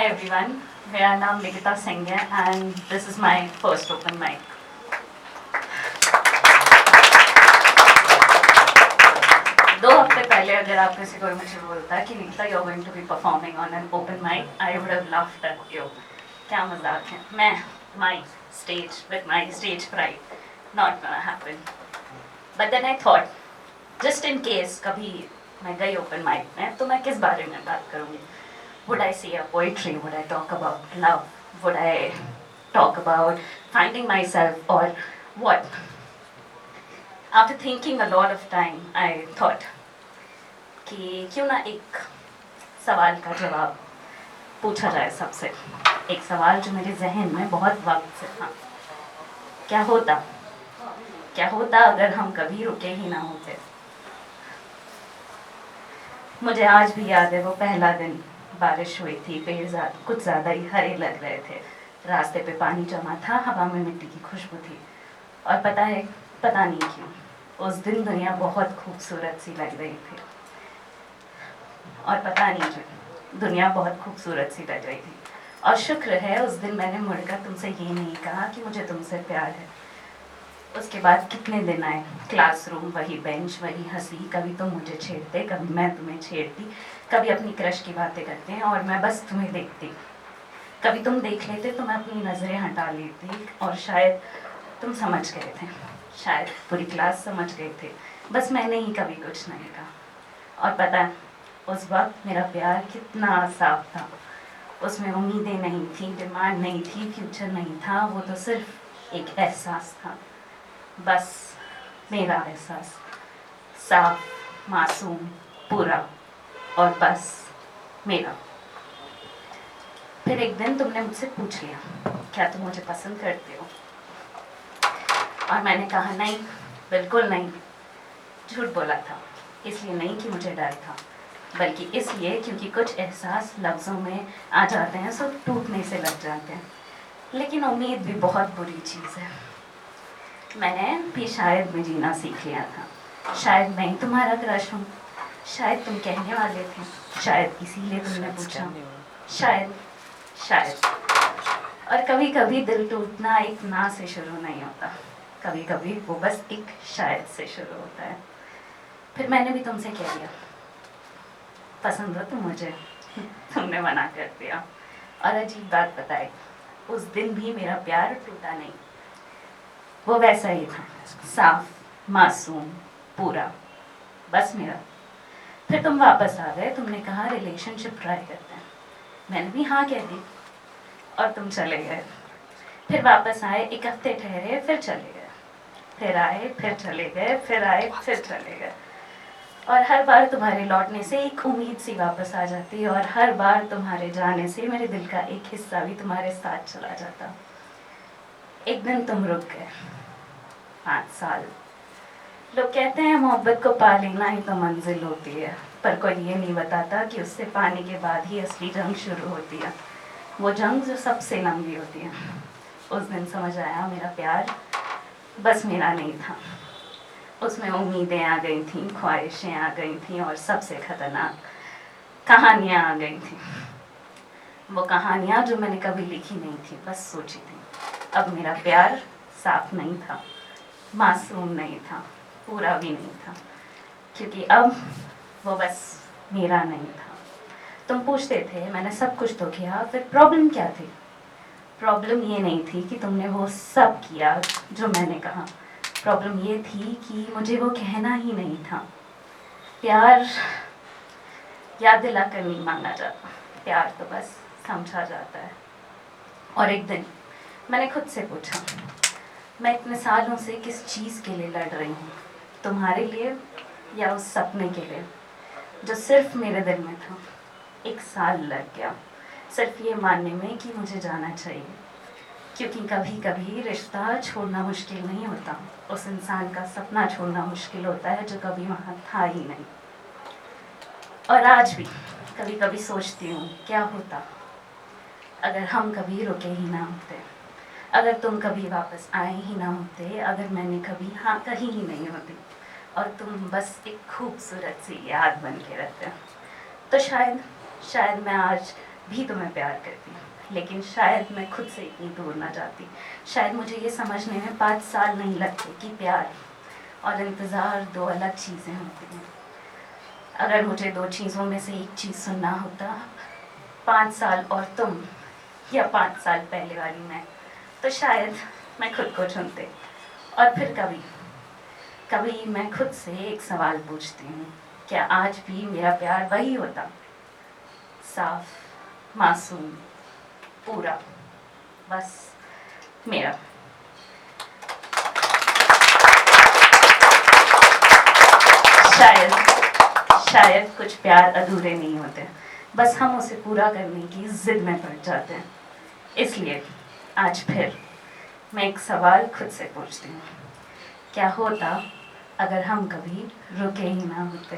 Hi everyone, मेरा नाम निकिता सिंह है and this is my first open mic. दो हफ्ते पहले अगर आप किसी को मुझे बोलता कि Nikita you're going to be performing on an open mic, I would have laughed at you. क्या मजाक है, मैं my stage with my stage fright, not gonna happen. But then I thought, just in case कभी मैं गई open mic में तो मैं किस बारे में बात करूँगी? Would I say a poetry? Would I talk about love? Would I talk about finding myself or what? After thinking a lot of time, I thought कि क्यों ना एक सवाल का जवाब पूछा जाए सबसे. एक सवाल जो मेरे जहन में बहुत वक्त से था. क्या होता अगर हम कभी रुके ही ना होते? मुझे आज भी याद है वो पहला दिन. बारिश हुई थी, पेड़ कुछ ज़्यादा ही हरे लग रहे थे, रास्ते पे पानी जमा था, हवा में मिट्टी की खुशबू थी. और पता नहीं क्यों उस दिन दुनिया बहुत खूबसूरत सी लग रही थी. और पता नहीं क्यों दुनिया बहुत खूबसूरत सी लग रही थी. और शुक्र है उस दिन मैंने मुड़कर तुमसे ये नहीं कहा कि मुझे तुमसे प्यार है. उसके बाद कितने दिन आए, क्लासरूम वही बेंच वही हंसी. कभी तुम मुझे छेड़ते, कभी मैं तुम्हें छेड़ती. कभी अपनी क्रश की बातें करते हैं और मैं बस तुम्हें देखती. कभी तुम देख लेते तो मैं अपनी नज़रें हटा लेती और शायद तुम समझ गए थे. शायद पूरी क्लास समझ गए थे, बस मैंने ही कभी कुछ नहीं कहा. और पता है उस वक्त मेरा प्यार कितना साफ था. उसमें उम्मीदें नहीं थी, डिमांड नहीं थी, फ्यूचर नहीं था. वो तो सिर्फ एक एहसास था, बस मेरा एहसास. साफ, मासूम, पूरा और बस मेरा. फिर एक दिन तुमने मुझसे पूछ लिया, क्या तुम मुझे पसंद करते हो? और मैंने कहा नहीं, बिल्कुल नहीं. झूठ बोला था. इसलिए नहीं कि मुझे डर था, बल्कि इसलिए क्योंकि कुछ एहसास लफ्ज़ों में आ जाते हैं सो टूटने से लग जाते हैं. लेकिन उम्मीद भी बहुत बुरी चीज़ है. मैंने भी शायद में जीना सीख लिया था. शायद मैं ही तुम्हारा क्रश हूँ. शायद तुम कहने वाले थे, शायद इसीलिए तुमने पूछा. शायद. और कभी कभी दिल टूटना एक ना से शुरू नहीं होता. कभी कभी वो बस एक शायद से शुरू होता है. फिर मैंने भी तुमसे कह दिया, पसंद हो तुम मुझे. तुमने मना कर दिया. और अजीब बात बताई, उस दिन भी मेरा प्यार टूटा नहीं. वो वैसा ही था, साफ, मासूम, पूरा, बस मेरा. फिर तुम वापस आ गए. तुमने कहा रिलेशनशिप ट्राई करते हैं. मैंने भी हाँ कह दी और तुम चले गए. फिर वापस आए, एक हफ्ते ठहरे, फिर चले गए. फिर आए, फिर चले गए, फिर आए, फिर चले गए. और हर बार तुम्हारे लौटने से एक उम्मीद सी वापस आ जाती. और हर बार तुम्हारे जाने से मेरे दिल का एक हिस्सा भी तुम्हारे साथ चला जाता. एक दिन तुम रुक गए. 5 साल. लोग कहते हैं मोहब्बत को पा लेना ही तो मंजिल होती है, पर कोई ये नहीं बताता कि उससे पाने के बाद ही असली जंग शुरू होती है. वो जंग जो सबसे लंबी होती है. उस दिन समझ आया मेरा प्यार बस मेरा नहीं था. उसमें उम्मीदें आ गई थीं, ख्वाहिशें आ गई थीं और सबसे खतरनाक कहानियाँ आ गई थीं. वो कहानियाँ जो मैंने कभी लिखी नहीं थी, बस सोची थी. अब मेरा प्यार साफ नहीं था, मासूम नहीं था, पूरा भी नहीं था, क्योंकि अब वो बस मेरा नहीं था. तुम पूछते थे मैंने सब कुछ तो किया, फिर प्रॉब्लम क्या थी? प्रॉब्लम ये नहीं थी कि तुमने वो सब किया जो मैंने कहा. प्रॉब्लम ये थी कि मुझे वो कहना ही नहीं था. प्यार याद दिला कर नहीं मांगा जाता, प्यार तो बस समझा जाता है. और एक दिन मैंने खुद से पूछा, मैं इतने सालों से किस चीज़ के लिए लड़ रही हूँ? तुम्हारे लिए या उस सपने के लिए जो सिर्फ मेरे दिल में था? 1 साल लग गया सिर्फ ये मानने में कि मुझे जाना चाहिए. क्योंकि कभी कभी रिश्ता छोड़ना मुश्किल नहीं होता, उस इंसान का सपना छोड़ना मुश्किल होता है जो कभी वहाँ था ही नहीं. और आज भी कभी कभी सोचती हूँ क्या होता अगर हम कभी रुके ही ना होते, अगर तुम कभी वापस आए ही ना होते, अगर मैंने कभी हाँ कही ही नहीं होती और तुम बस एक खूबसूरत सी याद बन के रहते. तो शायद मैं आज भी तुम्हें प्यार करती, लेकिन शायद मैं खुद से इतनी दूर ना जाती। शायद मुझे ये समझने में 5 साल नहीं लगते कि प्यार और इंतज़ार 2 अलग चीज़ें होती हैं। अगर मुझे 2 चीज़ों में से एक चीज़ सुनना होता, 5 साल और तुम या 5 साल पहले वाली मैं, तो शायद मैं खुद को चुनते। और फिर कभी कभी मैं खुद से एक सवाल पूछती हूँ, क्या आज भी मेरा प्यार वही होता, साफ, मासूम, पूरा, बस मेरा। शायद शायद कुछ प्यार अधूरे नहीं होते, बस हम उसे पूरा करने की जिद में पड़ जाते हैं। इसलिए आज फिर मैं एक सवाल खुद से पूछती हूँ, क्या होता अगर हम कभी रुके ही ना होते।